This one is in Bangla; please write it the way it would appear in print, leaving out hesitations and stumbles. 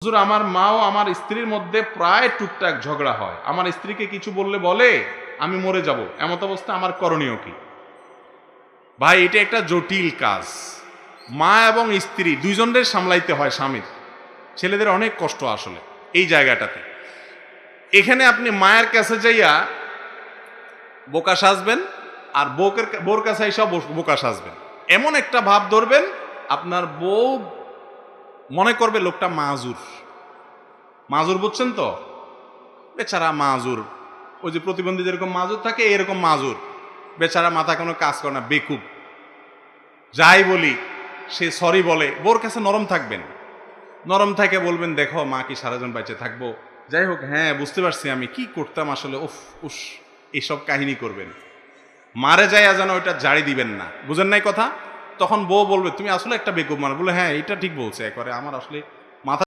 হুজুর, আমার মা ও আমার স্ত্রীর মধ্যে প্রায় টুকটাক ঝগড়া হয়। আমার স্ত্রীকে কিছু বলে আমি মরে যাব, এমত অবস্থা আমার করণীয় কি? ভাই, এটা একটা জটিল কাজ। মা এবং স্ত্রী দুইজনের সামলাইতে হয়। স্বামীর, ছেলেদের অনেক কষ্ট আসলে এই জায়গাটাতে। এখানে আপনি মায়ের কাছে যাইয়া বোকা সাজবেন, আর বোর কাছে এসে বোকা সাজবেন। এমন একটা ভাব ধরবেন, আপনার বউ মনে করবে লোকটা মাজুর। মাজুর বুঝছেন তো? বেচারা মাজুর, ওই যে প্রতিবন্ধী যেরকম মাজুর থাকে, এরকম মাজুর। বেচারা মাথা কোনো কাজ করে না, বেকুব। যাই বলি সে সরি বলে। বোর কাছে নরম থাকবেন, নরম থেকে বলবেন, দেখো মা কি সারাজন বেঁচে থাকবো? যাই হোক, হ্যাঁ বুঝতে পারছি আমি কি করতাম আসলে, উফ উস, এইসব কাহিনী করবেন। মারে যাইয়া যেন ওইটা জারি দিবেন না, বুঝেন নাই কথা? তখন বউ বলবে, তুমি আসলে একটা বেকুব। মানে বলে, হ্যাঁ এটা ঠিক বলছে, একবারে আমার আসলে